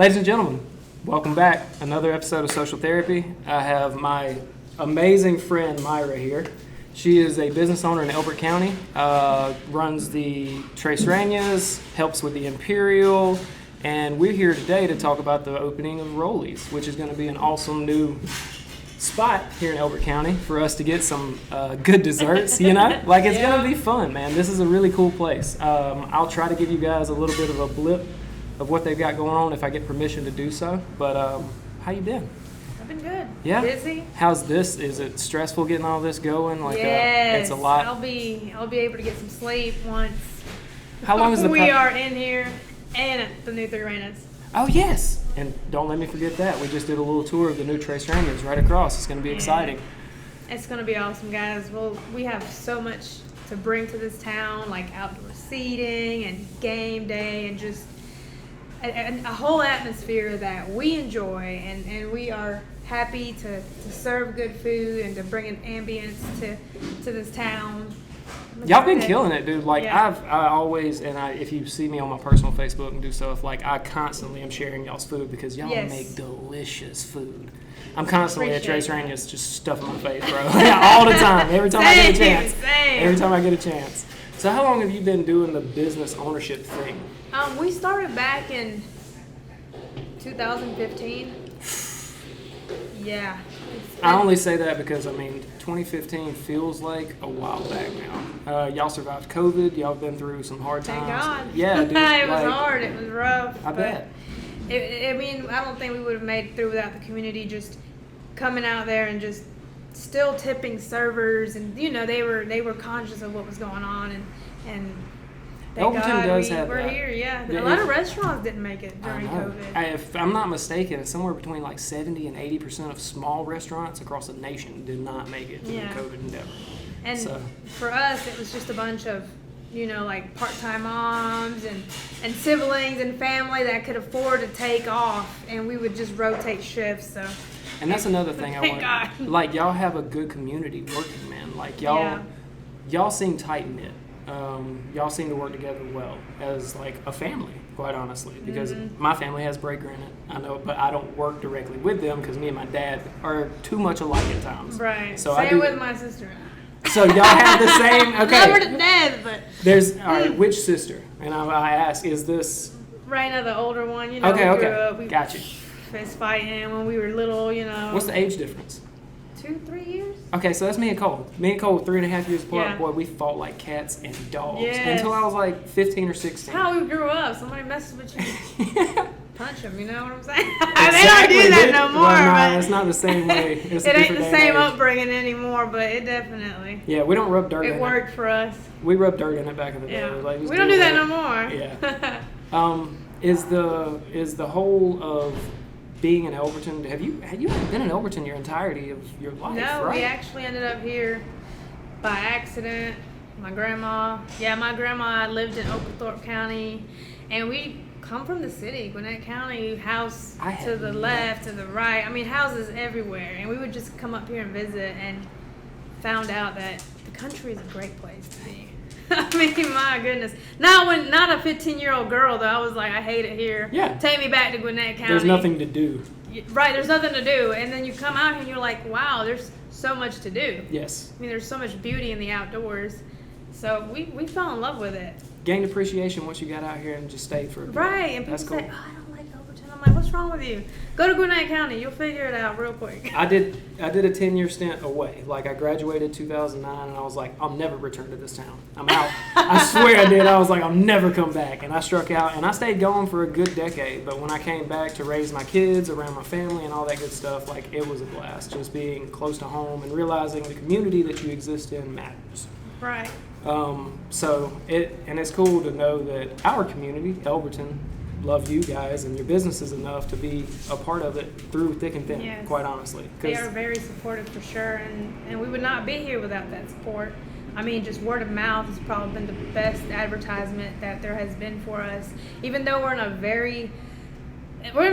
Ladies and gentlemen, welcome back. Another episode of Social Therapy. I have my amazing friend Mayra here. She is a business owner in Elbert County, runs the Tres Reinas, helps with the Imperial, and we're here today to talk about the opening of ROLLY'S, which is going to be an awesome new spot here in Elbert County for us to get some good desserts, you know? Like, it's going to be fun, man. This is a really cool place. I'll try to give you guys a little bit of a blip of what they've got going on if I get permission to do so. But how you been? I've been good. Yeah? Busy. How's this? Is it stressful getting all this going? Like, yes. It's a lot. I'll be able to get some sleep once. How long is the we are in here and at the new Three Reinas. Oh, yes. And don't let me forget that. We just did a little tour of the new Tres Reinas right across. It's going to be exciting. It's going to be awesome, guys. Well, we have so much to bring to this town, like outdoor seating and game day and just a whole atmosphere that we enjoy, and we are happy to serve good food and to bring an ambience to this town. Y'all been killing it, dude. Like, yeah. I always, if you see me on my personal Facebook and do stuff, like, I constantly am sharing y'all's food because y'all make delicious food. I'm constantly at Tres Reinas just stuffing my face, bro. All the time. Every time I get a chance. Every time I get a chance. So how long have you been doing the business ownership thing? We started back in 2015. Yeah. I only say that because, 2015 feels like a while back now. Y'all survived COVID. Y'all been through some hard times. Thank God. Yeah, dude. It was hard. It was rough. I bet. I don't think we would have made it through without the community just coming out there and just still tipping servers, and they were conscious of what was going on, and thank God we're here. Yeah, a lot of restaurants didn't make it during COVID. If I'm not mistaken, somewhere between like 70 and 80% of small restaurants across the nation did not make it through the COVID endeavor. And for us, it was just a bunch of like part-time moms and siblings and family that could afford to take off, and we would just rotate shifts. So. And that's another thing I want. Like, y'all have a good community working, man. Like, y'all seem tight-knit. Y'all seem to work together well as, like, a family, quite honestly. Because my family has Breaker in it. I know, but I don't work directly with them because me and my dad are too much alike at times. Right. So same with my sister. So y'all have the same, okay. Never to death, but. There's, all right, which sister? And I ask, is this. Raina, the older one, Okay, we grew up. Got you. Fist fighting when we were little, What's the age difference? 2-3 years. Okay, so that's me and Cole. Me and Cole, 3.5 years apart. Yeah. Boy, we fought like cats and dogs yes. until I was like 15 or 16. How we grew up. Somebody messes with you. Punch them, you know what I'm saying? Exactly, they don't do that no more. Well, it's not the same way. It ain't the same upbringing anymore, but it definitely. Yeah, we don't rub dirt in it. It worked for us. We rubbed dirt in it back in the day. Yeah. Like, we don't do that no more. Yeah. Is the whole of being in Elberton, have you been in Elberton your entirety of your life? No, right? We actually ended up here by accident. My grandma lived in Oglethorpe County, and we come from the city, Gwinnett County, house to the left, to the right. Houses everywhere, and we would just come up here and visit, and found out that the country is a great place to be. My goodness. Not a 15-year-old girl, though. I was like, I hate it here. Yeah. Take me back to Gwinnett County. There's nothing to do. Right, there's nothing to do. And then you come out here and you're like, wow, there's so much to do. Yes. There's so much beauty in the outdoors. So we fell in love with it. Gained appreciation once you got out here and just stayed for a bit. Right, and people say, oh, I don't like Elberton. I'm like, what's wrong with you? Go to Gwinnett County. You'll figure it out real quick. I did a 10-year stint away. Like, I graduated 2009, and I was like, I'll never return to this town. I'm out. I swear I did. I was like, I'll never come back. And I struck out, and I stayed going for a good decade. But when I came back to raise my kids around my family and all that good stuff, like, it was a blast. Just being close to home and realizing the community that you exist in matters. Right. It's cool to know that our community, Elberton, love you guys and your businesses enough to be a part of it through thick and thin, quite honestly. They are very supportive for sure, and we would not be here without that support. Just word of mouth has probably been the best advertisement that there has been for us. Even though we're in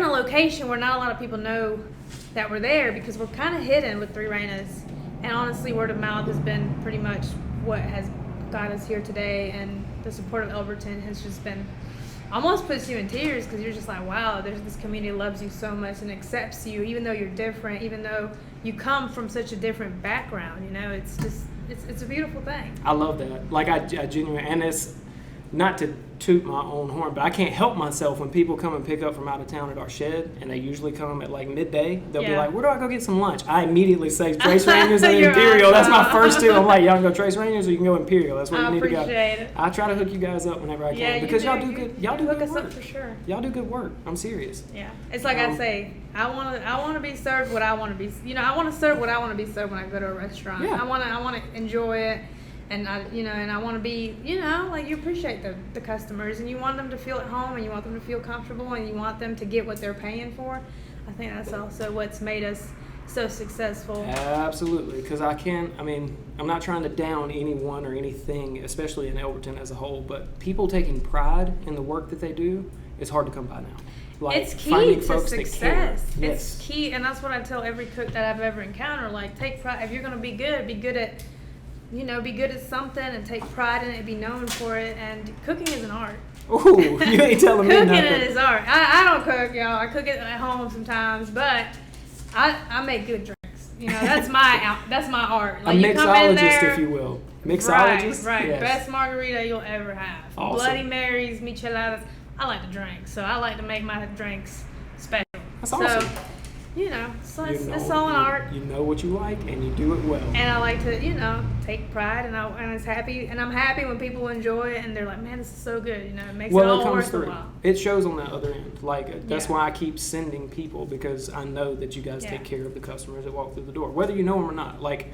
a location where not a lot of people know that we're there because we're kind of hidden with Three Reinas. And honestly, word of mouth has been pretty much what has got us here today, and the support of Elberton has just been almost puts you in tears because you're just like, wow, there's this community that loves you so much and accepts you, even though you're different, even though you come from such a different background. You know, it's just it's a beautiful thing. I love that. Like I genuinely, and it's not to toot my own horn, but I can't help myself when people come and pick up from out of town at our shed, and they usually come at like midday. They'll be like, "Where do I go get some lunch?" I immediately say Trace Rangers and Imperial. That's my first two. I'm like, y'all can go Trace Rangers or you can go Imperial. That's where you need to go. It. I try to hook you guys up whenever I can because y'all do good. Y'all do hook good us work. up for sure. Y'all do good work. I'm serious. Yeah, it's like I say, I want to be served what I want to be. You know, I want to serve what I want to be served when I go to a restaurant. Yeah. I want to enjoy it. And I want to be, like you appreciate the customers and you want them to feel at home and you want them to feel comfortable and you want them to get what they're paying for. I think that's also what's made us so successful. Absolutely, because I'm not trying to down anyone or anything, especially in Elberton as a whole, but people taking pride in the work that they do, it's hard to come by now. Like, it's key to success. Yes. It's key, and that's what I tell every cook that I've ever encountered. Like, take pride. If you're going to be good at be good at something and take pride in it, be known for it. And cooking is an art. Ooh, you ain't telling me nothing. Cooking is art. I don't cook, y'all. I cook it at home sometimes, but I make good drinks. That's my art. Like, a mixologist, if you will. Mixologist? Right. Yes. Best margarita you'll ever have. Awesome. Bloody Marys, micheladas. I like to drink, so I like to make my drinks special. That's awesome. So, it's all an art. You know what you like, and you do it well. And I like to, take pride, and I'm happy when people enjoy it, and they're like, "Man, this is so good." It makes it all worth the while. It shows on the other end. Like that's why I keep sending people because I know that you guys take care of the customers that walk through the door, whether you know them or not. Like,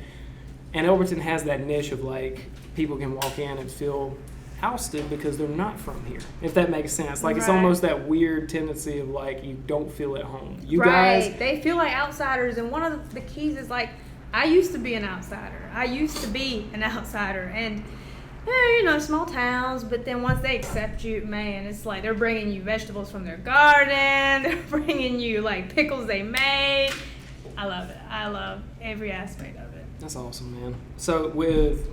and Elberton has that niche of like people can walk in and feel ousted because they're not from here, if that makes sense. Like, it's almost that weird tendency of like you don't feel at home. You guys, they feel like outsiders, and one of the keys is like, I used to be an outsider, and small towns, but then once they accept you, man, it's like they're bringing you vegetables from their garden, they're bringing you like pickles they made. I love it. I love every aspect of it. That's awesome, man. So with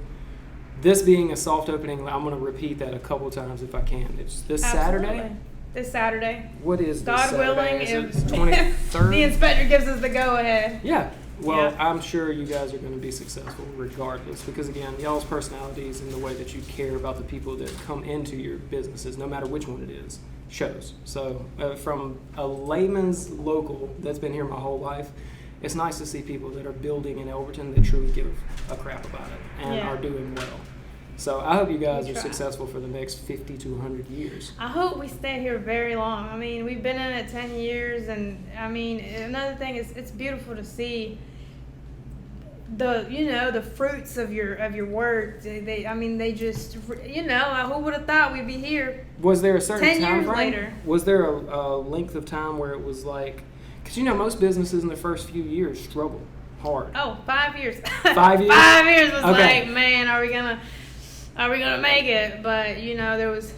this being a soft opening, I'm going to repeat that a couple times if I can. It's this Saturday. This Saturday. What is this God Saturday? willing, if 23rd? The inspector gives us the go-ahead. Yeah. Well, I'm sure you guys are going to be successful regardless because, again, y'all's personalities and the way that you care about the people that come into your businesses, no matter which one it is, shows. So from a layman's local that's been here my whole life, it's nice to see people that are building in Elberton that truly give a crap about it and are doing well. So I hope you guys are successful for the next 50 to 100 years. I hope we stay here very long. I mean, we've been in it 10 years, and I mean, another thing is it's beautiful to see the fruits of your work. They just who would have thought we'd be here? Was there a certain 10 time years frame? later? Was there a length of time where it was like? Because most businesses in the first few years struggle hard. Oh, 5 years. 5 years? 5 years was like, man, are we gonna make it? But there was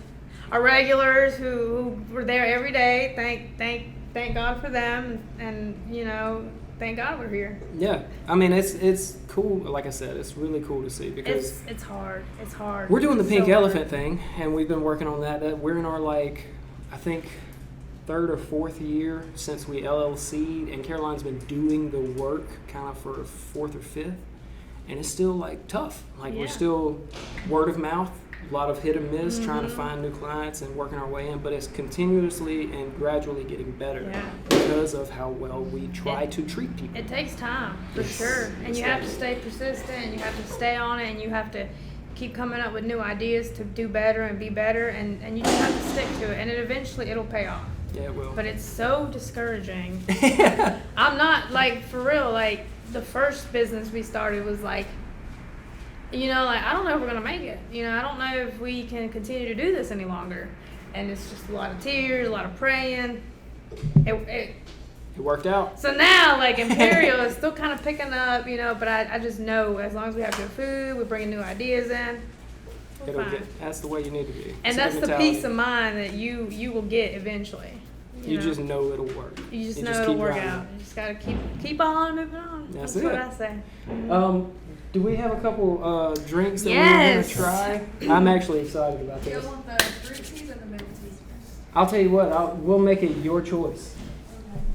our regulars who were there every day. Thank God for them, and thank God we're here. Yeah, I mean it's cool. Like I said, it's really cool to see because it's hard. It's hard. We're doing the pink elephant thing, and we've been working on that. We're in our I think 3rd or 4th year since we LLC'd, and Caroline's been doing the work kind of for 4th or 5th, and it's still tough. We're still word of mouth, a lot of hit and miss, trying to find new clients and working our way in, but it's continuously and gradually getting better because of how well we try to treat people. It takes time, for sure, and you have to stay persistent, and you have to stay on it, and you have to keep coming up with new ideas to do better and be better, and you just have to stick to it, and eventually it'll pay off. Yeah, it will. But it's so discouraging. I'm not, for real, the first business we started was I don't know if we're going to make it. I don't know if we can continue to do this any longer. And it's just a lot of tears, a lot of praying. It worked out. So now, Imperial is still kind of picking up, but I just know as long as we have good food, we're bringing new ideas in, that's the way you need to be. And that's the peace of mind that you will get eventually. You just know it'll work. You just know it'll work out. You just gotta keep on moving on. That's what I say. Do we have a couple drinks that we're gonna try? I'm actually excited about this. Do you want the fruit teas or the milk teas I'll tell you what, we'll make it your choice.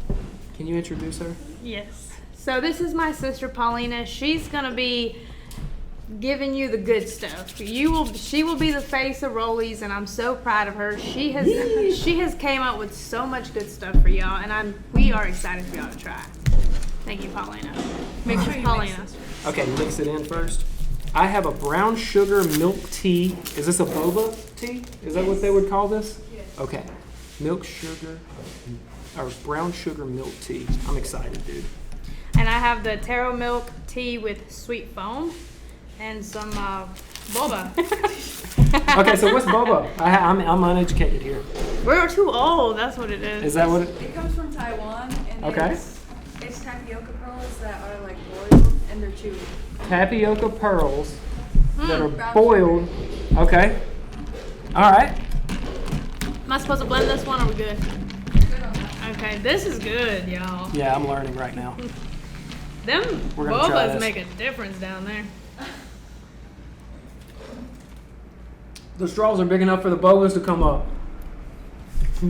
Okay. Can you introduce her? Yes. So this is my sister Paulina. She's gonna be giving you the good stuff. She will be the face of Rolly's, and I'm so proud of her. She has came up with so much good stuff for y'all, and we are excited for y'all to try. Thank you, Paulina. Make sure Paulina. Okay, mix it in first. I have a brown sugar milk tea. Is this a boba tea? Is that what they would call this? Yes. Okay. Milk sugar, or brown sugar milk tea. I'm excited, dude. And I have the taro milk tea with sweet foam and some boba. Okay, so what's boba? I'm uneducated here. We're too old. That's what it is. Is that what It comes from Taiwan, and Okay. it's tapioca pearls that are like boiled, and they're chewy. Tapioca pearls that are Brown boiled. Okay. All right. Am I supposed to blend this one, or are we good? Good on that. Okay, this is good, y'all. Yeah, I'm learning right now. Them We're gonna try bobas this. make a difference down there. The straws are big enough for the bobas to come up.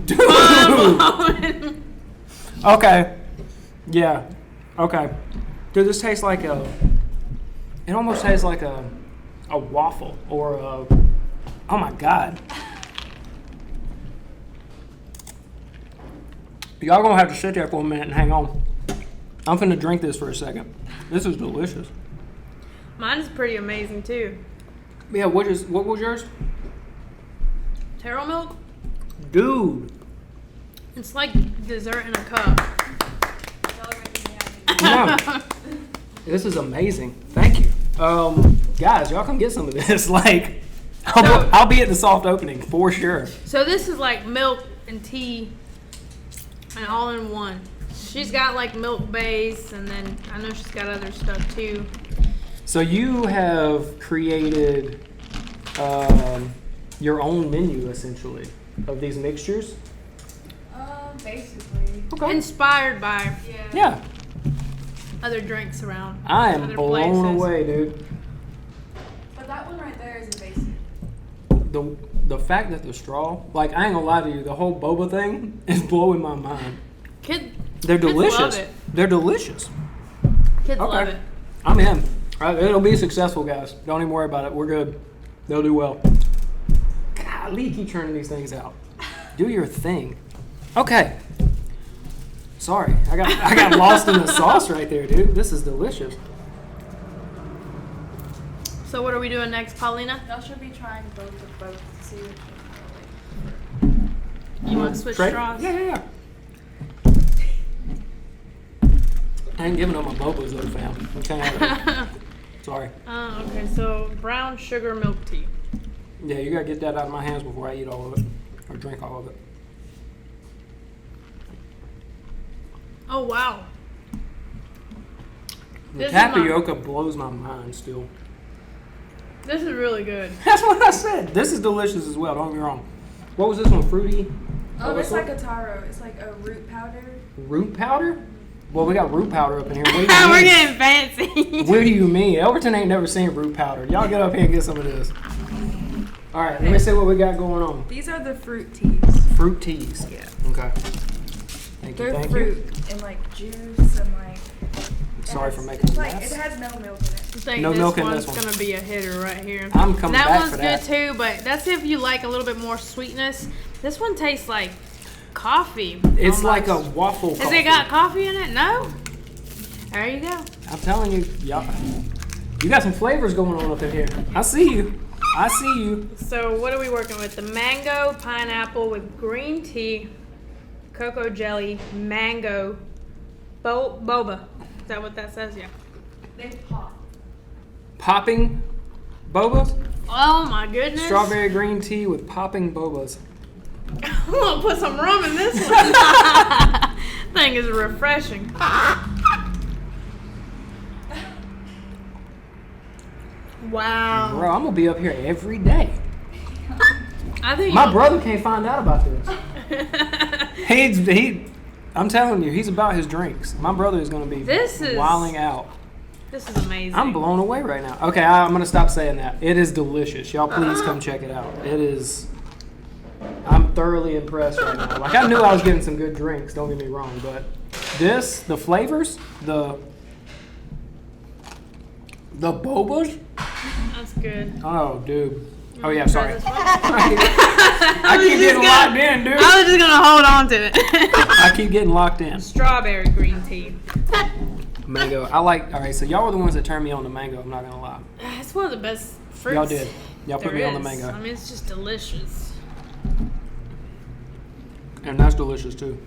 Dude. Okay. Yeah. Okay. Dude, this tastes like it almost tastes like a waffle or oh my God. Y'all gonna have to sit there for a minute and hang on. I'm finna drink this for a second. This is delicious. Mine is pretty amazing too. Yeah, what was yours? Taro milk. Dude. It's like dessert in a cup. Y'all are making me happy. No. This is amazing. Thank you. Guys, y'all come get some of this. Like, I'll be at the soft opening for sure. So this is like milk and tea and all in one. She's got like milk base, and then I know she's got other stuff too. So you have created your own menu essentially of these mixtures. Basically. Okay. Inspired by Yeah. other drinks around. I am other blown places. away, dude. But that one right there is the basic. The fact that the straw, like I ain't gonna lie to you, the whole boba thing is blowing my mind. They're delicious. Kids love it. They're delicious. Kids love Okay. it. I'm in. All right, it'll be successful, guys. Don't even worry about it. We're good. They'll do well. Golly, keep churning these things out. Do your thing. Okay. Sorry, I got lost in the sauce right there, dude. This is delicious. So what are we doing next, Paulina? Y'all should be trying both to see which one You want to switch Trey? straws? Yeah. I ain't giving up my bobas though, fam. I'm trying to. Sorry. Okay, so brown sugar milk tea. Yeah, you gotta get that out of my hands before I eat all of it or drink all of it. Oh wow. The This is my- tapioca blows my mind still. This is really good. That's what I said. This is delicious as well. Don't get me wrong. What was this one? Fruity? It's like a taro. It's like a root powder. Root powder? Well, we got root powder up in here. What do you We're mean? getting fancy. What do you mean? Elberton ain't never seen root powder. Y'all get up here and get some of this. All right, let me see what we got going on. These are the fruit teas. Fruit teas. Yeah. Okay. Thank you. They're Thank fruit you. and like juice and like. Sorry for making It's a like mess. it has no milk in it. I think No this milk in one's this one. gonna be a hitter right here. I'm coming that back one's for that. good too, but that's if you like a little bit more sweetness. This one tastes like coffee. It's almost. like a waffle Has coffee. it got coffee in it? No. There you go. I'm telling you, y'all, you got some flavors going on up in here. I see you. I see you. So what are we working with? The mango pineapple with green tea, cocoa jelly, mango, boba. Is that what that says? Yeah. They pop. Popping bobas? Oh my goodness. Strawberry green tea with popping bobas. I'm gonna put some rum in this one. Thing is refreshing. Wow. Bro, I'm gonna be up here every day. I think My brother can't find out about this. I'm telling you, he's about his drinks. My brother is gonna be wilding out. This is amazing. I'm blown away right now. Okay, I'm gonna stop saying that. It is delicious. Y'all please come check it out. It is I'm thoroughly impressed right now. Like, I knew I was getting some good drinks, don't get me wrong, but the flavors, the bobas. That's good. Oh, dude. Oh, yeah, sorry. I keep getting locked in, dude. I was just going to hold on to it. I keep getting locked in. Strawberry green tea. Mango. Alright, so y'all were the ones that turned me on to mango, I'm not going to lie. It's one of the best fruits. Y'all did. Y'all put me on the is. mango. I mean, it's just delicious. And that's delicious, too.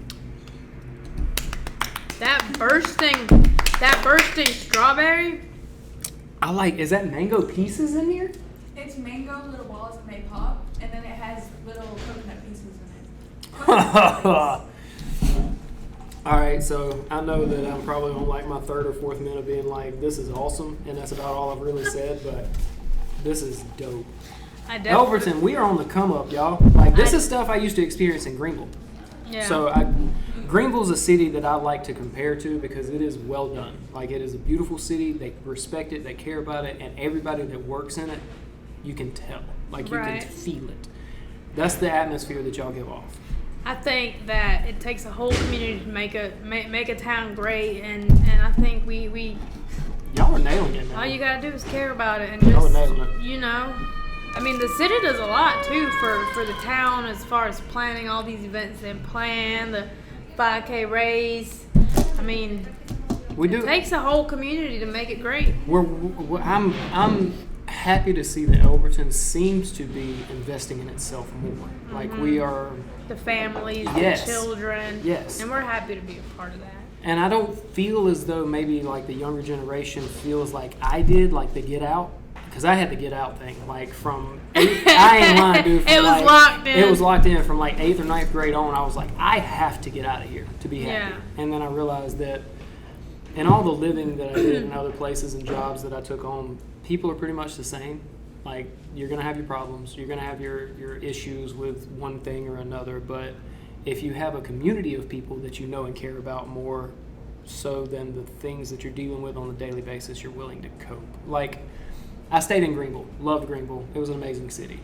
That bursting strawberry. Is that mango pieces in here? It's mango little balls and they pop, and then it has little coconut pieces in it. Alright, so I know that I'm probably on like my third or fourth minute of being like, this is awesome, and that's about all I've really said, but this is dope. Elberton, we are on the come up, y'all. Like, this is stuff I used to experience in Greenville. Yeah. So Greenville's a city that I like to compare to because it is well done. Like, it is a beautiful city. They respect it. They care about it. And everybody that works in it, you can tell. Like, you can feel it. That's the atmosphere that y'all give off. I think that it takes a whole community to make a town great, and I think we y'all are nailing it, man. all you gotta do is care about it and Y'all are just, nailing it. you know. I mean, the city does a lot too for the town as far as planning all these events they plan, the 5K race. I mean, it takes a whole community to make it great. I'm happy to see that Elberton seems to be investing in itself more. Like, we are The families, Yes. the children. Yes. And we're happy to be a part of that. And I don't feel as though maybe like the younger generation feels like I did, like the Get Out. Because I had the Get Out thing, like from, I ain't lying, dude. It was locked in. It was locked in from like 8th or 9th grade on. I was like, I have to get out of here to be happy. Yeah. And then I realized that in all the living that I did in other places and jobs that I took on, people are pretty much the same. Like, you're going to have your problems. You're going to have your issues with one thing or another. But if you have a community of people that you know and care about more so than the things that you're dealing with on a daily basis, you're willing to cope. Like, I stayed in Greenville, loved Greenville. It was an amazing city.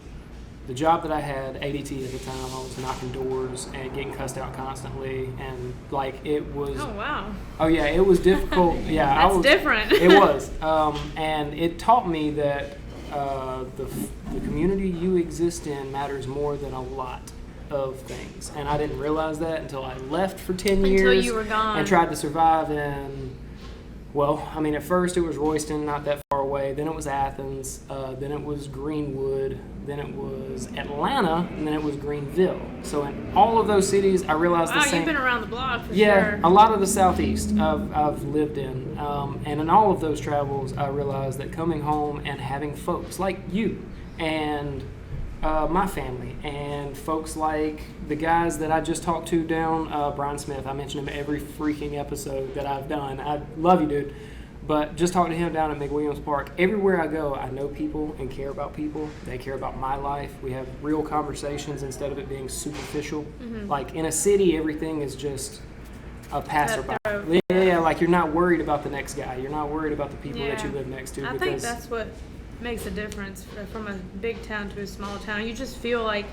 The job that I had, ADT at the time, I was knocking doors and getting cussed out constantly, and like it was. Oh wow. Oh yeah, it was difficult. Yeah, That's different. It was, and it taught me that the community you exist in matters more than a lot of things, and I didn't realize that until I left for 10 years. Until you were gone. And tried to survive in. Well, I mean, at first it was Royston, not that far away. Then it was Athens. Then it was Greenwood. Then it was Atlanta. And then it was Greenville. So in all of those cities, I realized the same. Wow, you've been around the block for sure. Yeah, a lot of the Southeast I've lived in. And in all of those travels, I realized that coming home and having folks like you and my family and folks like the guys that I just talked to down, Brian Smith. I mention him every freaking episode that I've done. I love you, dude. But just talking to him down at McWilliams Park, everywhere I go, I know people and care about people. They care about my life. We have real conversations instead of it being superficial. Mm-hmm. Like in a city, everything is just a passerby. Yeah, like you're not worried about the next guy. You're not worried about the people that you live next to. I think that's what makes a difference from a big town to a small town. You just feel like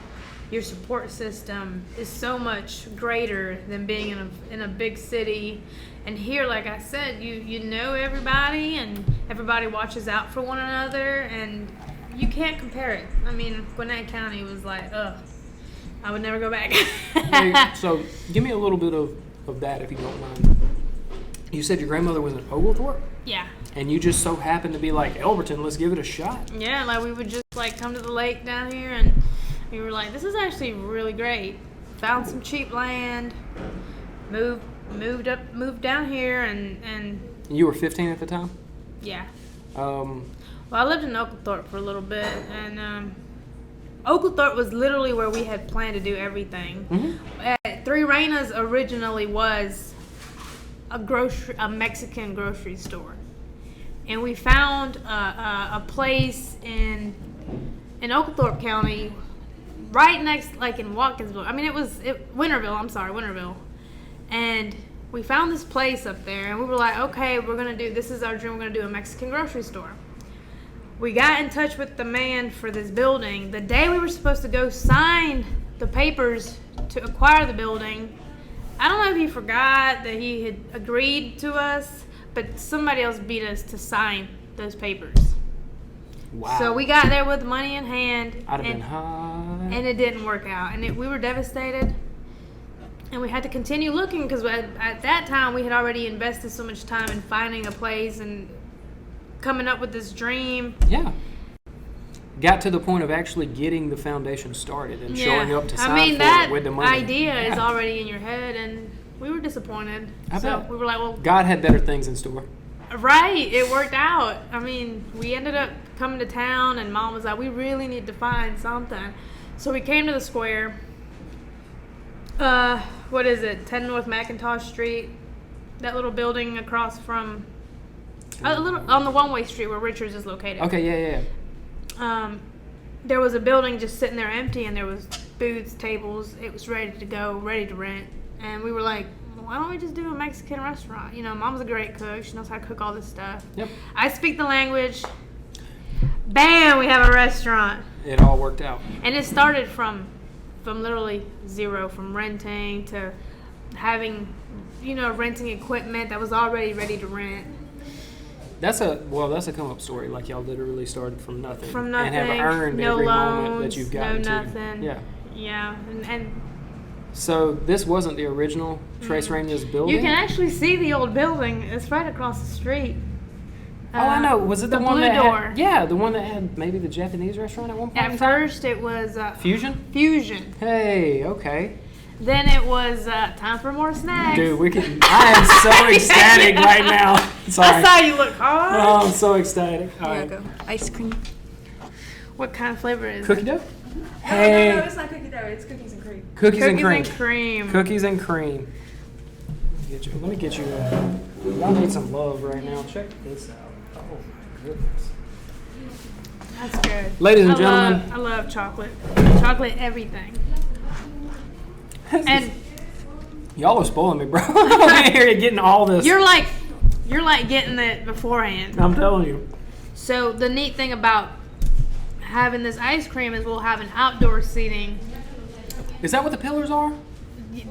your support system is so much greater than being in a big city. And here, like I said, you know everybody and everybody watches out for one another, and you can't compare it. I mean, Gwinnett County was like, ugh, I would never go back. Hey, so give me a little bit of that if you don't mind. You said your grandmother was in Oglethorpe? Yeah. And you just so happened to be like, Elberton, let's give it a shot. Yeah, like we would just like come to the lake down here, and we were like, this is actually really great. Found some cheap land, moved down here, and You were 15 at the time? Yeah. Well, I lived in Oglethorpe for a little bit, and Oglethorpe was literally where we had planned to do everything. Mm-hmm. Three Reinas originally was a Mexican grocery store, and we found a place in Oglethorpe County, right next, like in Watkinsville. I mean, Winterville, and we found this place up there, and we were like, okay, this is our dream. We're gonna do a Mexican grocery store. We got in touch with the man for this building the day we were supposed to go sign the papers to acquire the building. I don't know if he forgot that he had agreed to us, but somebody else beat us to sign those papers. Wow. So we got there with money in hand. I'd have been high. And it didn't work out. And we were devastated. And we had to continue looking because at that time we had already invested so much time in finding a place and coming up with this dream. Yeah. Got to the point of actually getting the foundation started and showing up to sign for it with the money. That idea is already in your head, and we were disappointed. I bet. We were like, well, God had better things in store. Right, it worked out. I mean, we ended up coming to town, and Mom was like, we really need to find something. So we came to the square. What is it? 10 North McIntosh Street. That little building across from, a little on the one-way street where Richards is located. Okay, yeah. There was a building just sitting there empty, and there was booths, tables. It was ready to go, ready to rent. And we were like, why don't we just do a Mexican restaurant? You know, Mom's a great cook. She knows how to cook all this stuff. Yep. I speak the language. Bam, we have a restaurant. It all worked out. And it started from literally zero, from renting to having, renting equipment that was already ready to rent. That's a come up story. Like y'all literally started from nothing. From nothing. And have earned no every loans, moment that you've gotten no to. nothing. Yeah. Yeah. And so this wasn't the original Tres Reinas building? you can actually see the old building. It's right across the street. Oh, I know. Was it the one blue that door? had, yeah, the one that had maybe the Japanese restaurant at one point? At first, it was Fusion? Fusion. Hey, okay. Then it was time for more snacks. Dude, I am so ecstatic right now. Sorry. I saw you look hard. Oh, I'm so ecstatic. All right. Go. Ice cream. What kind of flavor is Cookie it? dough? Hey. No, it's not cookie dough. It's cookies and cream. Cookies and cream. cream. Cookies and cream. Let me get you. Y'all need some love right now. Check this out. Oh my goodness. That's good. Ladies and gentlemen. I love chocolate. Chocolate everything. And y'all are spoiling me, bro. I'm here getting all this. you're like getting it beforehand. I'm telling you. So the neat thing about having this ice cream is we'll have an outdoor seating. Is that what the pillars are?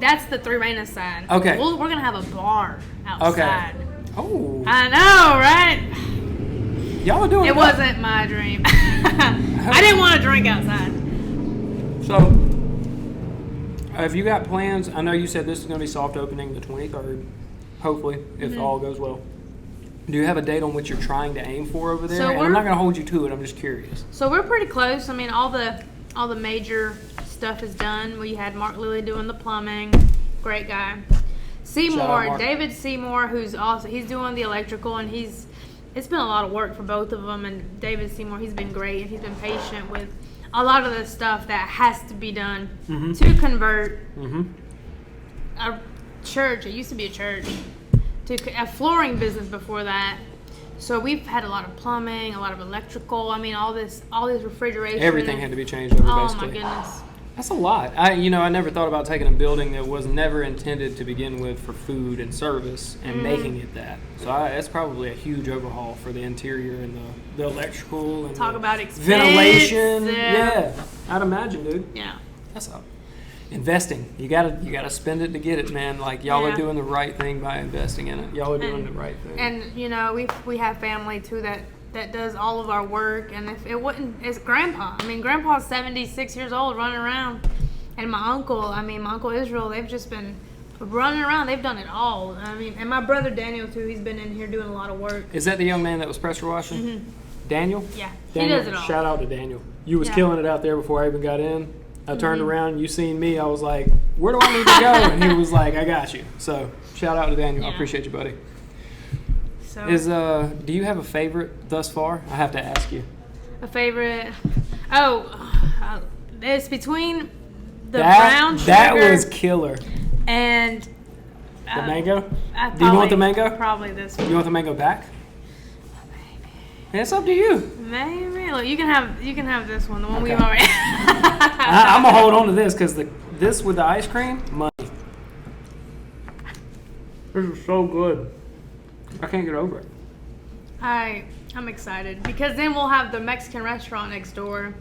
That's the Three Reinas side. Okay. We're gonna have a bar outside. Okay. Oh. I know, right? Y'all are doing It wasn't my dream. I didn't want to drink outside. So, have you got plans? I know you said this is going to be soft opening the 23rd, hopefully, if all goes well. Do you have a date on which you're trying to aim for over there? So and I'm not going to hold you to it. I'm just curious. So we're pretty close. I mean, all the major stuff is done. We had Mark Lilly doing the plumbing. Great guy. Seymour, David Seymour, he's doing the electrical, and it's been a lot of work for both of them. And David Seymour, he's been great, and he's been patient with a lot of the stuff that has to be done to convert a church. It used to be a church to a flooring business before that. So we've had a lot of plumbing, a lot of electrical. I mean, all this refrigeration. Everything had to be changed over, basically. Oh my goodness. That's a lot. I never thought about taking a building that was never intended to begin with for food and service and making it that. So that's probably a huge overhaul for the interior and the electrical and Talk the about expense. ventilation. Yeah, I'd imagine, dude. Yeah. That's up. Investing. You gotta spend it to get it, man. Like y'all are doing the right thing by investing in it. Y'all are doing the right thing. And we have family too that does all of our work, and if it wouldn't, it's Grandpa. I mean, Grandpa's 76 years old running around, and my uncle Israel, they've just been running around. They've done it all. I mean, and my brother Daniel too, he's been in here doing a lot of work. Is that the young man that was pressure washing? Daniel? Yeah, Daniel, he does it all. Shout out to Daniel. You was killing it out there before I even got in. I turned around, you seen me, I was like, where do I need to go? And he was like, I got you. So shout out to Daniel. I appreciate you, buddy. So, do you have a favorite thus far? I have to ask you. A favorite? It's between the brown sugar. That was killer. And the mango? Do you you want the mango? Probably this one. You want the mango back? Maybe. It's up to you. Maybe. Look, you can have this one, the one we've Okay. already. I'm gonna hold on to this because this with the ice cream, money. This is so good. I can't get over it. I'm excited because then we'll have the Mexican restaurant next door,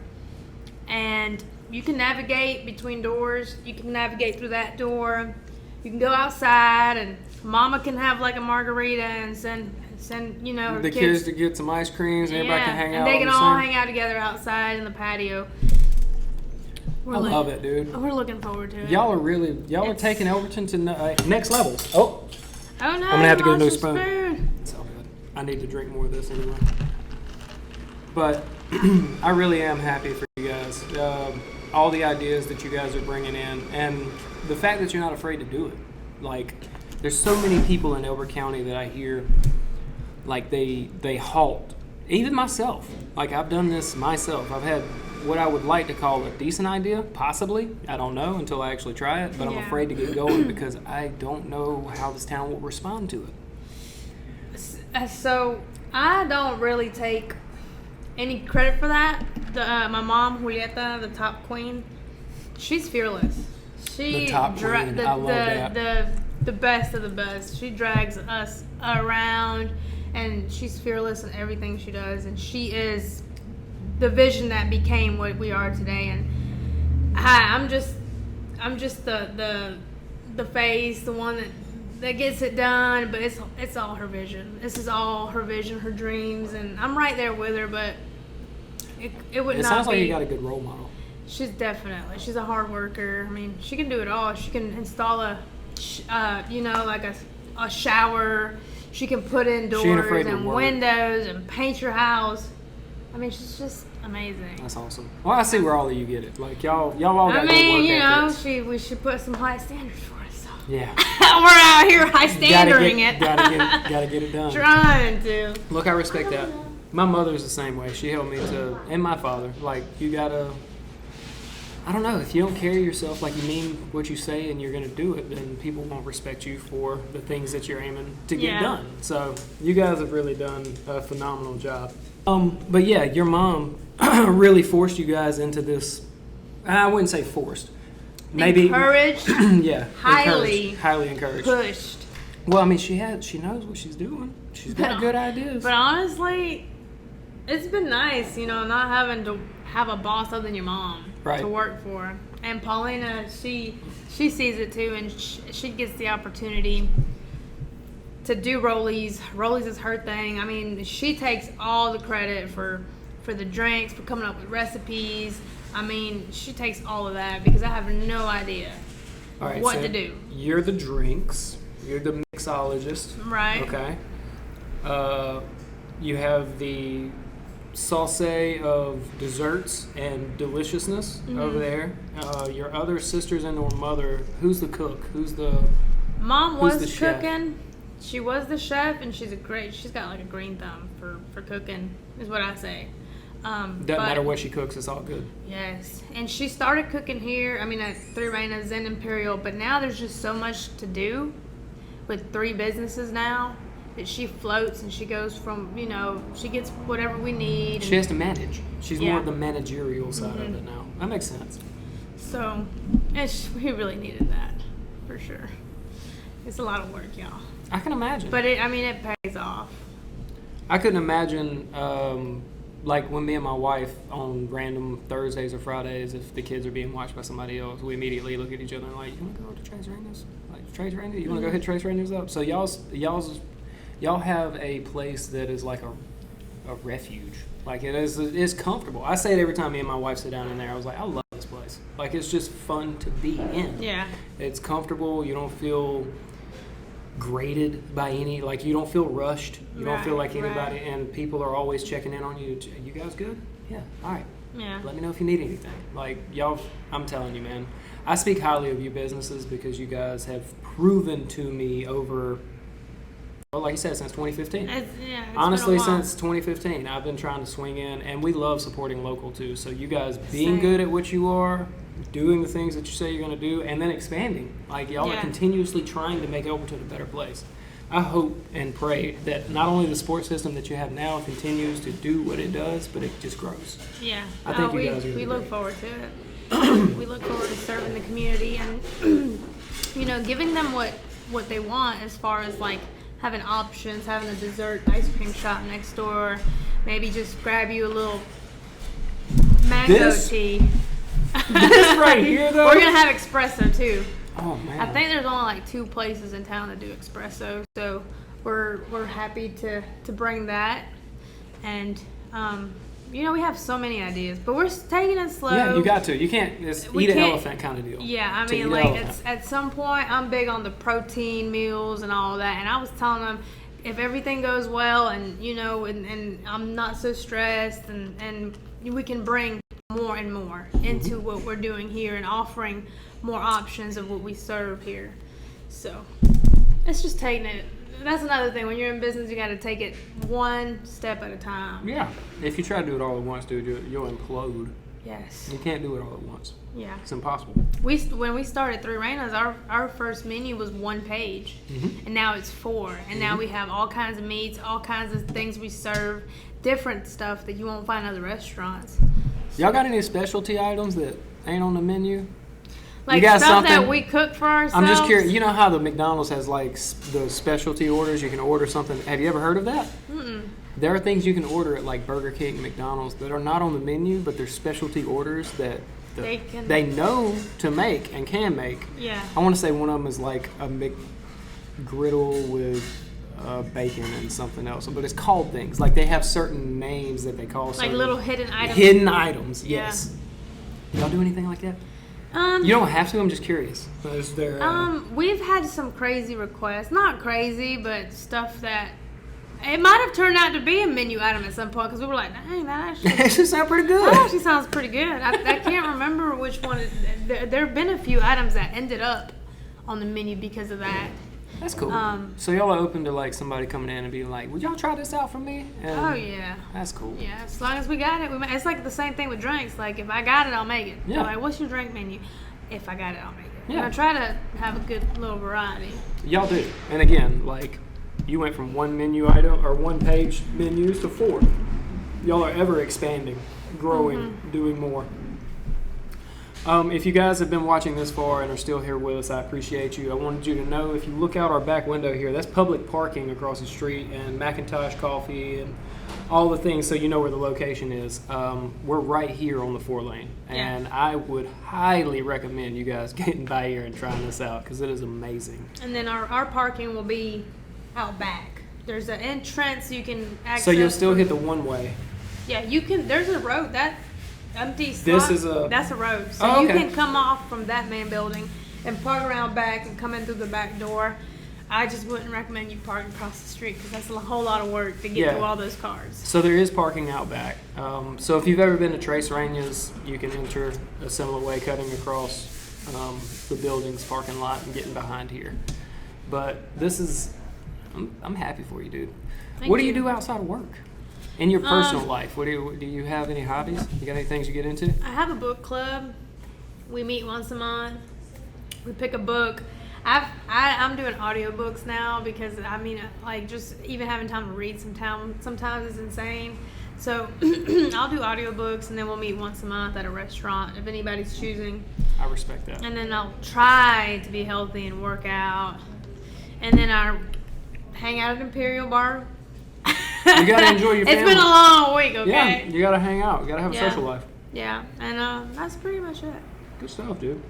and you can navigate between doors. You can navigate through that door. You can go outside, and Mama can have like a margarita and send her the kids to get some ice creams, and everybody can hang out. And they can all hang out together outside in the patio. I love it, dude. We're looking forward to it. Y'all are taking Elberton to next level. Oh no! I'm gonna have to get a new spoon. It's all good. I need to drink more of this anyway. But I really am happy for you guys. All the ideas that you guys are bringing in, and the fact that you're not afraid to do it. Like, there's so many people in Elbert County that I hear, like they halt. Even myself. Like, I've done this myself. I've had what I would like to call a decent idea, possibly. I don't know until I actually try it, but I'm afraid to get going because I don't know how this town will respond to it. So I don't really take any credit for that. My mom, Julieta, the top queen, she's fearless. The top queen. I love that. The best of the best. She drags us around, and she's fearless in everything she does, and she is the vision that became what we are today. And I'm just the face, the one that gets it done, but it's all her vision. This is all her vision, her dreams, and I'm right there with her, but it would not be. It sounds like you got a good role model. She's a hard worker. I mean, she can do it all. She can install a shower. She can put in doors and windows and paint your house. I mean, she's just amazing. That's awesome. Well, I see where all of you get it. Like, y'all all got good work ethics. We should put some high standards for us. So. Yeah. We're out here high standarding it. Gotta get it done. Trying to. Look, I respect that. My mother's the same way. She helped me and my father. Like, you gotta, I don't know, if you don't carry yourself like you mean what you say and you're gonna do it, then people won't respect you for the things that you're aiming to get done. So, you guys have really done a phenomenal job. But yeah, your mom really forced you guys into this. I wouldn't say forced. Maybe encouraged. Yeah, highly encouraged. Pushed. Well, I mean, she knows what she's doing. She's got good ideas. But honestly, it's been nice, not having to have a boss other than your mom to work for. And Paulina, she sees it too, and she gets the opportunity to do Rollies. Rollies is her thing. I mean, she takes all the credit for the drinks, for coming up with recipes. I mean, she takes all of that because I have no idea what to do. You're the drinks. You're the mixologist. Right. Okay. You have the sauce of desserts and deliciousness over there. Your other sisters and or mother, who's the cook? Mom was cooking. She was the chef, and she's got like a green thumb for cooking, is what I say. Doesn't matter what she cooks, it's all good. Yes. And she started cooking here, at 3 Reinas and Imperial, but now there's just so much to do with 3 businesses now that she floats and she goes from, she gets whatever we need. She has to manage. She's more of the managerial side of it now. That makes sense. So, we really needed that, for sure. It's a lot of work, y'all. I can imagine. But it pays off. I couldn't imagine, like when me and my wife on random Thursdays or Fridays, if the kids are being watched by somebody else, we immediately look at each other and like, you want to go to Trace Reinas? Like, Trace Reinas? You want to go hit Trace Reinas up? So y'all have a place that is like a refuge. Like, it's comfortable. I say it every time me and my wife sit down in there. I was like, I love this place. Like, it's just fun to be in. Yeah. It's comfortable. You don't feel graded by you don't feel rushed. You don't feel like anybody, and people are always checking in on you. You guys good? Yeah. All right. Yeah. Let me know if you need anything. Like, y'all, I'm telling you, man, I speak highly of your businesses because you guys have proven to me over, like you said, since 2015. Honestly, since 2015, I've been trying to swing in, and we love supporting local too. So you guys being good at what you are, doing the things that you say you're going to do, and then expanding. Like, y'all are continuously trying to make Elberton a better place. I hope and pray that not only the sports system that you have now continues to do what it does, but it just grows. Yeah. I think you guys are we look forward to it. We look forward to serving the community and, giving them what they want as far as, like, having options, having a dessert ice cream shop next door, maybe just grab you a little mango tea. This right here, though. We're gonna have espresso too. Oh man. I think there's only like 2 places in town that do espresso, so we're happy to bring that. And we have so many ideas, but we're taking it slow. Yeah, you got to. You can't just eat an elephant kind of deal. Yeah, I mean, like at some point, I'm big on the protein meals and all that, and I was telling them if everything goes well, and and I'm not so stressed, and we can bring more and more into what we're doing here and offering more options of what we serve here. So it's just taking it. That's another thing. When you're in business, you got to take it one step at a time. Yeah. If you try to do it all at once, dude, you'll implode. Yes. You can't do it all at once. Yeah. It's impossible. When we started Three Reinas, our first menu was 1 page, and now it's 4. And now we have all kinds of meats, all kinds of things we serve, different stuff that you won't find at other restaurants. Y'all got any specialty items that ain't on the menu? Like you got stuff something that we cook for ourselves? I'm just curious. You know how the McDonald's has like the specialty orders? You can order something. Have you ever heard of that? Mm-mm. There are things you can order at like Burger King and McDonald's that are not on the menu, but they're specialty orders that they know to make and can make. Yeah. I want to say one of them is like a McGriddle with bacon and something else, but it's called things. Like they have certain names that they call like little hidden items. Hidden items, yes. Yeah. Y'all do anything like that? You don't have to. I'm just curious. Is there? We've had some crazy requests. Not crazy, but stuff that it might have turned out to be a menu item at some point because we were like, dang, that actually sounds pretty good. That actually sounds pretty good. I can't remember which one. There have been a few items that ended up on the menu because of that. That's cool. So y'all are open to like somebody coming in and being like, would y'all try this out for me? And oh yeah. That's cool. Yeah, as long as we got it. It's like the same thing with drinks. Like if I got it, I'll make it. Yeah. They're like, what's your drink menu? If I got it, I'll make it. Yeah. I try to have a good little variety. Y'all do. And again, like you went from 1 menu item or 1 page menus to 4. Y'all are ever expanding, growing, doing more. If you guys have been watching this far and are still here with us, I appreciate you. I wanted you to know if you look out our back window here, that's public parking across the street and Macintosh Coffee and all the things so you know where the location is. We're right here on the 4-lane. And I would highly recommend you guys getting by here and trying this out because it is amazing. And then our parking will be out back. There's an entrance you can access. So you'll still hit the one-way. Yeah, you can. There's a road. That empty slot, that's a road. So you can come off from that main building and park around back and come in through the back door. I just wouldn't recommend you park across the street because that's a whole lot of work to get through all those cars. So there is parking out back. So if you've ever been to Tres Reinas, you can enter a similar way, cutting across the building's parking lot and getting behind here. But this is, I'm happy for you, dude. What do you do outside of work? In your personal life, do you have any hobbies? You got any things you get into? I have a book club. We meet once a month. We pick a book. I'm doing audiobooks now because like just even having time to read sometimes is insane. So I'll do audiobooks and then we'll meet once a month at a restaurant if anybody's choosing. I respect that. And then I'll try to be healthy and work out. And then I hang out at Imperial Bar. You gotta enjoy your family. It's been a long week, okay? Yeah, you gotta hang out. You gotta have a social life. Yeah, and that's pretty much it. Good stuff, dude.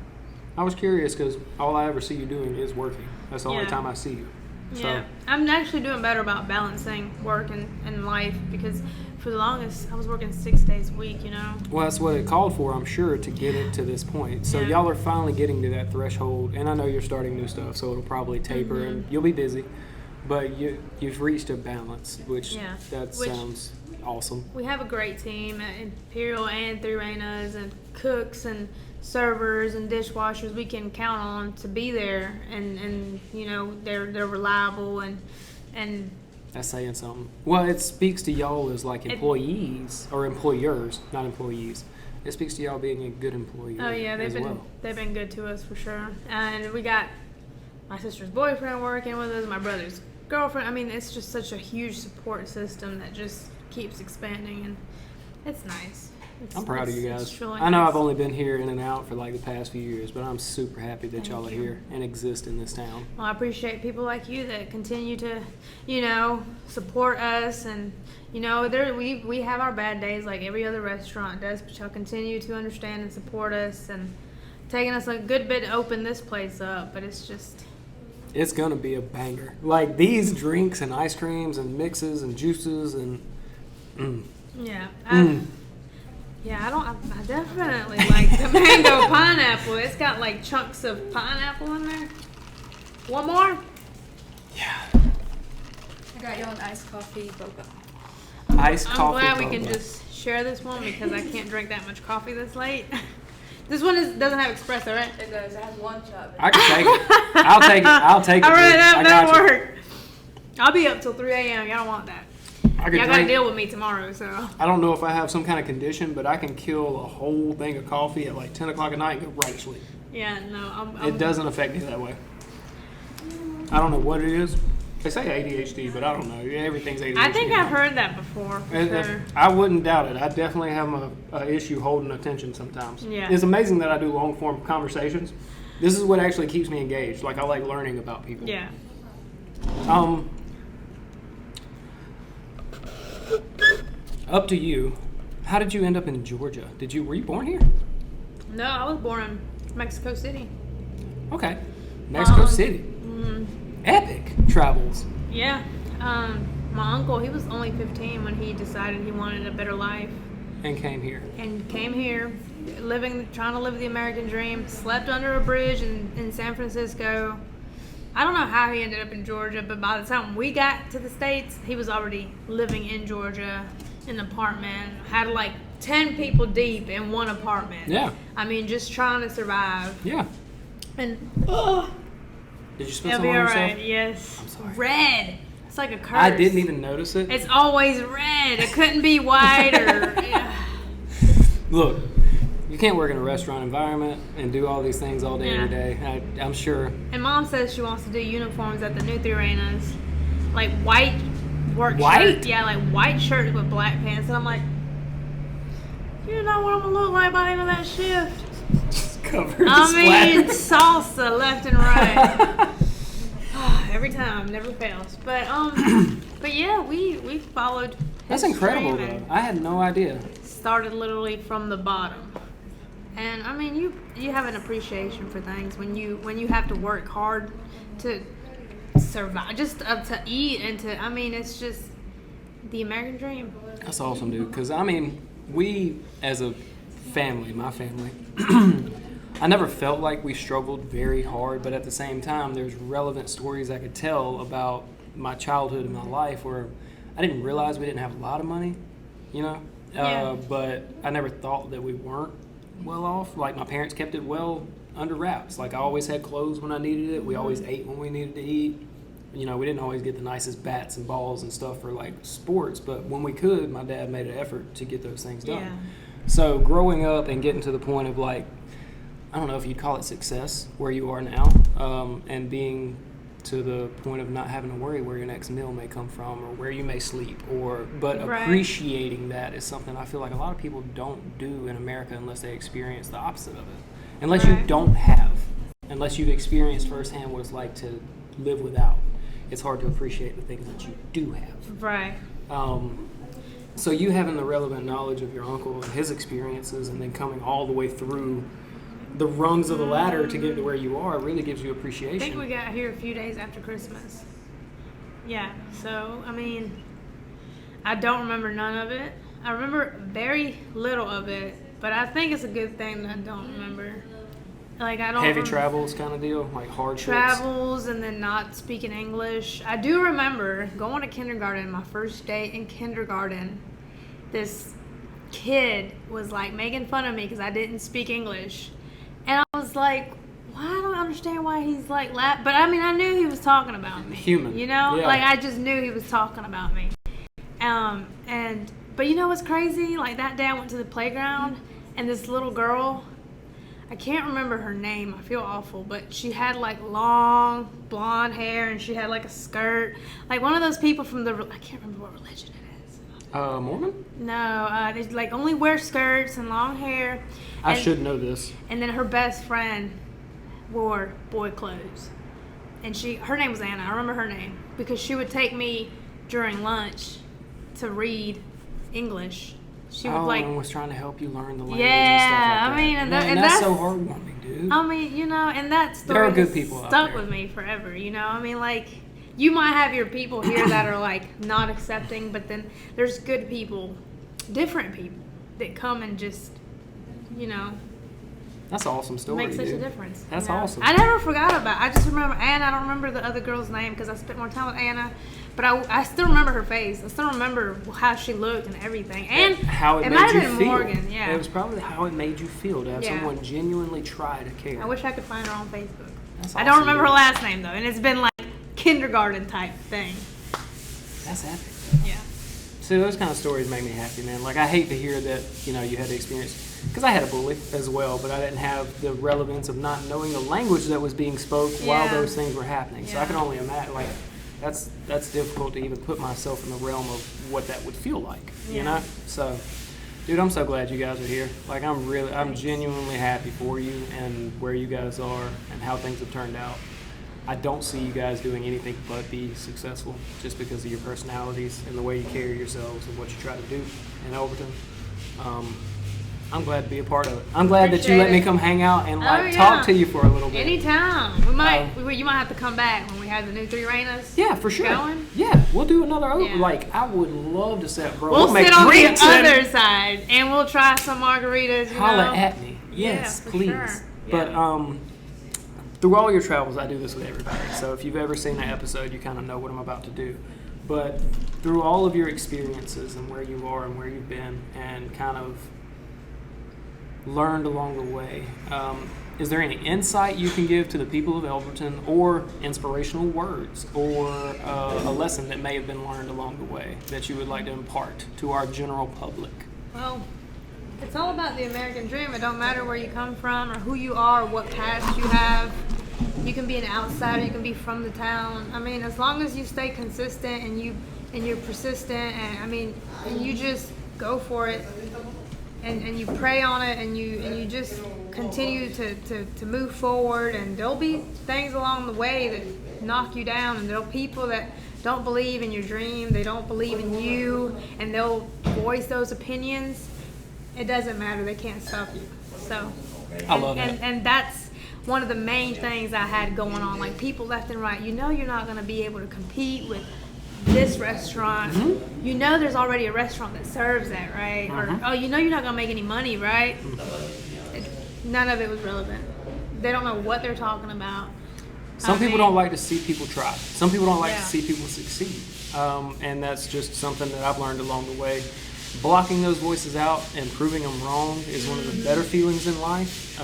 I was curious because all I ever see you doing is working. That's the only time I see you. Yeah, I'm actually doing better about balancing work and life because for the longest I was working 6 days a week, Well, that's what it called for, I'm sure, to get it to this point. So y'all are finally getting to that threshold, and I know you're starting new stuff, so it'll probably taper and you'll be busy. But you've reached a balance, which sounds awesome. We have a great team at Imperial and Three Reinas and cooks and servers and dishwashers we can count on to be there, and they're reliable and that's saying something. Well, it speaks to y'all as like employees or employers, not employees. It speaks to y'all being a good employee. Oh yeah, they've been good to us for sure. And we got my sister's boyfriend working with us, my brother's girlfriend. It's just such a huge support system that just keeps expanding, and it's nice. I'm proud of you guys. Really I know nice. I've only been here in and out for like the past few years, but I'm super happy that Thank y'all are you. here and exist in this town. Well, I appreciate people like you that continue to, support us, and we have our bad days like every other restaurant does, but y'all continue to understand and support us, and taking us a good bit to open this place up. But it's gonna be a banger. Like these drinks and ice creams and mixes and juices and. Yeah. I definitely like the mango pineapple. It's got like chunks of pineapple in there. One more? Yeah. I got you an iced coffee boba. Iced I'm coffee. glad we can boba. just share this one because I can't drink that much coffee this late. This one doesn't have espresso, right? It does. It has one shot. I can take it. I'll take it. I'll take it. All right, dude. I that got you. work. I'll be up till 3 a.m. Y'all don't want that. I could Y'all gotta drink. deal with me tomorrow, so. I don't know if I have some kind of condition, but I can kill a whole thing of coffee at like 10 o'clock at night and go right to sleep. Yeah, no. It doesn't affect me that way. I don't know what it is. They say ADHD, but I don't know. Everything's ADHD. I think I've heard that before. For sure. I wouldn't doubt it. I definitely have a issue holding attention sometimes. Yeah. It's amazing that I do long form conversations. This is what actually keeps me engaged. Like I like learning about people. Yeah. Up to you. How did you end up in Georgia? Were you born here? No, I was born in Mexico City. Okay. Mexico City. Mm-hmm. Epic travels. Yeah. My uncle, he was only 15 when he decided he wanted a better life. And came here. And came here, trying to live the American dream. Slept under a bridge in San Francisco. I don't know how he ended up in Georgia, but by the time we got to the States, he was already living in Georgia in an apartment. Had like 10 people deep in one apartment. Yeah. I mean, just trying to survive. Yeah. And Did you spend it'll some be on yourself? alright, yes. I'm sorry. Red. It's like a curse. I didn't even notice it. It's always red. It couldn't be white or. Yeah. Look, you can't work in a restaurant environment and do all these things all day, Yeah. every day. I'm sure. And Mom says she wants to do uniforms at the new Reinas, like white work White? shirts. Yeah, like white shirts with black pants. And I'm like, you know what I'm gonna look like by the end of that shift? Just covered. I mean, salsa left and right. Every time, never fails. But yeah, we followed. That's his incredible, dream though. and I had no idea. started literally from the bottom. And I mean, you have an appreciation for things when you have to work hard to survive, just to eat and to. I mean, it's just the American dream. That's awesome, dude. Because, I mean, we, as a family, my family, I never felt like we struggled very hard, but at the same time, there's relevant stories I could tell about my childhood and my life where I didn't realize we didn't have a lot of money, you know? Yeah. But I never thought that we weren't well off. Like, my parents kept it well under wraps. Like, I always had clothes when I needed it. We always ate when we needed to eat. You know, we didn't always get the nicest bats and balls and stuff for, like, sports, but when we could, my dad made an effort to get those things done. Yeah. So growing up and getting to the point of, like, I don't know if you'd call it success where you are now, and being to the point of not having to worry where your next meal may come from or where you may sleep, but Right. appreciating that is something I feel like a lot of people don't do in America unless they experience the opposite of it. Unless you Right. don't have, unless you've experienced firsthand what it's like to live without, it's hard to appreciate the things that you do have. Right. So you having the relevant knowledge of your uncle and his experiences and then coming all the way through the rungs of the ladder to get to where you are really gives you I think appreciation. we got here a few days after Christmas. Yeah. So I mean, I don't remember none of it. I remember very little of it, but I think it's a good thing that I don't remember. Like I don't Heavy rem- travels kind of deal, like hard trips. travels and then not speaking English. I do remember going to kindergarten, my first day in kindergarten. This kid was like making fun of me because I didn't speak English. And I was like, well, I don't understand why he's like laughing. But I mean, I knew he was talking about me. Human. You know? Yeah. Like I just knew he was talking about me. But you know what's crazy? Like that day I went to the playground and this little girl, I can't remember her name. I feel awful, but she had like long blonde hair and she had like a skirt, like one of those people from I can't remember what religion it is. Mormon? No, they like only wear skirts and long hair. I should know this. And then her best friend wore boy clothes. And her name was Anna. I remember her name because she would take me during lunch to read English. She would and was trying to help you learn the language yeah, and stuff like that. I mean, and that's so heartwarming, dude. I mean, you know, and that story there are good people out stuck there. with me forever, you know. I mean, like, you might have your people here that are, like, not accepting, but then there's good people, different people, that come and just, you know, that's an awesome story, make such a difference. That's you know? awesome. I never forgot about it. I just remember Anna. I don't remember the other girl's name because I spent more time with Anna. But I still remember her face. I still remember how she looked and everything. And how it might made have you been feel. Morgan, yeah. It was probably how it made you feel to have someone genuinely try to care. I wish I could find her on Facebook. That's I don't awesome, remember her dude. last name, though. And it's been like kindergarten type thing. That's epic. Yeah. See, those kind of stories make me happy, man. Like, I hate to hear that, you know, you had the experience. Because I had a bully as well, but I didn't have the relevance of not knowing the language that was being spoke while those things were happening. So I can only imagine, like, that's difficult to even put myself in the realm of what that would feel like, you know? So, dude, I'm so glad you guys are here. Like, I'm genuinely happy for you and where you guys are and how things have turned out. I don't see you guys doing anything but be successful just because of your personalities and the way you carry yourselves and what you try to do in Elberton. I'm glad to be a part of it. I'm glad that you let me come hang out and talk to you for a little bit. Anytime. You might have to come back when we have the new 3 Reinas. Yeah, for sure. Going. Yeah, we'll do another open. Yeah. Like, I would love to set, bro. We'll make sit on the drinks and other side and we'll try some margaritas. You holla know. at me. Yes, for please. sure. But through all your travels, I do this with everybody. So if you've ever seen that episode, you kind of know what I'm about to do. But through all of your experiences and where you are and where you've been and kind of learned along the way, is there any insight you can give to the people of Elberton or inspirational words or a lesson that may have been learned along the way that you would like to impart to our general public? Well, it's all about the American dream. It don't matter where you come from or who you are or what past you have. You can be an outsider, you can be from the town. I mean, as long as you stay consistent and you're persistent and you just go for it and you pray on it and you just continue to move forward, and there'll be things along the way that knock you down, and there'll people that don't believe in your dream, they don't believe in you, and they'll voice those opinions. It doesn't matter, they can't stop you. So I love that. And that's one of the main things I had going on, like people left and right. You know you're not going to be able to compete with this restaurant. Mm-hmm. You know there's already a restaurant that serves that, right? Mm-hmm. Or, you know you're not going to make any money, right? None of it was relevant. They don't know what they're talking about. Some people don't like to see people try. Some people don't like to Yeah. see people succeed. And that's just something that I've learned along the way. Blocking those voices out and proving them wrong is one of the better feelings in life.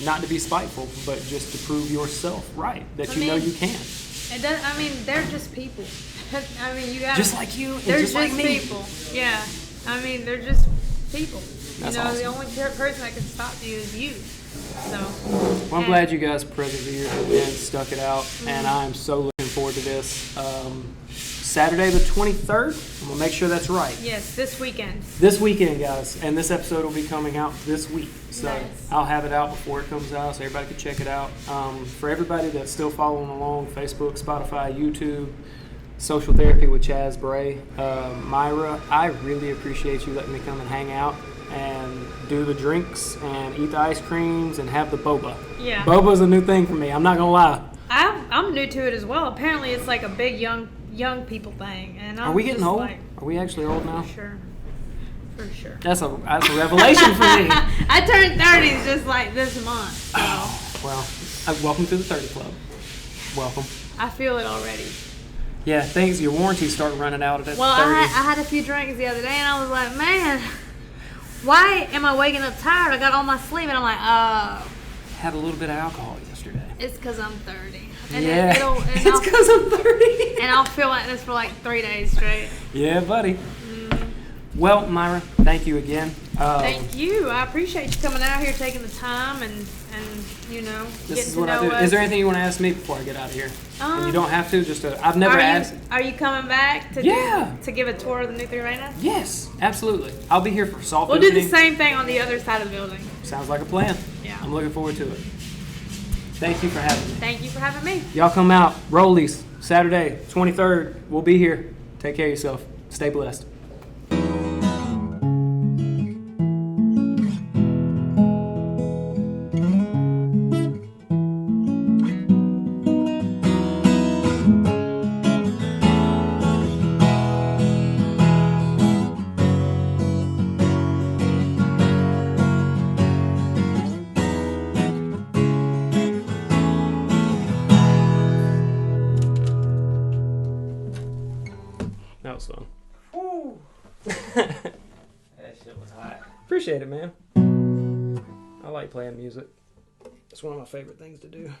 Not to be spiteful, but just to prove yourself right, that you know you can. It does. I mean, they're just people. I mean, you got Just like you, and They're just like me. people. Yeah. I mean, they're just people. That's you know, awesome. the only person that can stop you is you. So. Well, I'm glad you guys persevered and stuck it out, and I'm so looking forward to this. Saturday the 23rd. I'm gonna make sure that's right. Yes, this weekend. This weekend, guys, and this episode will be coming out this week. So Nice. I'll have it out before it comes out so everybody can check it out. For everybody that's still following along, Facebook, Spotify, YouTube, Social Therapy with Chaz Bray, Mayra, I really appreciate you letting me come and hang out and do the drinks and eat the ice creams and have the boba. Yeah. Boba's a new thing for me. I'm not going to lie. I'm new to it as well. Apparently, it's like a big young people thing. And I'm Are we getting just old? like, Are we actually old now? For sure. That's a revelation for me. I turned 30 just like this month. So Well, welcome to the 30 Club. Welcome. I feel it already. Yeah, your warranties start running out at 30. Well, I had a few drinks the other day, and I was like, man, why am I waking up tired? I got all my sleep, and I'm like, Had a little bit of alcohol yesterday. it's because I'm 30. And Yeah, it's it's because I'm 30. and I'll feel like this for like 3 days straight. Yeah, buddy. Well, Myra, thank you again. Thank you. I appreciate you coming out here, taking the time, and This is getting what to I know do. us. Is there anything you want to ask me before I get out of here? And you don't have to. I've never asked. Are you coming back to to give a tour of the new Three Reinas? Yes, absolutely. I'll be here for soft We'll opening. do the same thing on the other side of the building. Sounds like a plan. Yeah. I'm looking forward to it. Thank you for having me. Thank you for having me. Y'all come out. Rollies, Saturday, 23rd. We'll be here. Take care of yourself. Stay blessed. That was fun. Woo. That shit was hot. Appreciate it, man. I like playing music. It's one of my favorite things to do.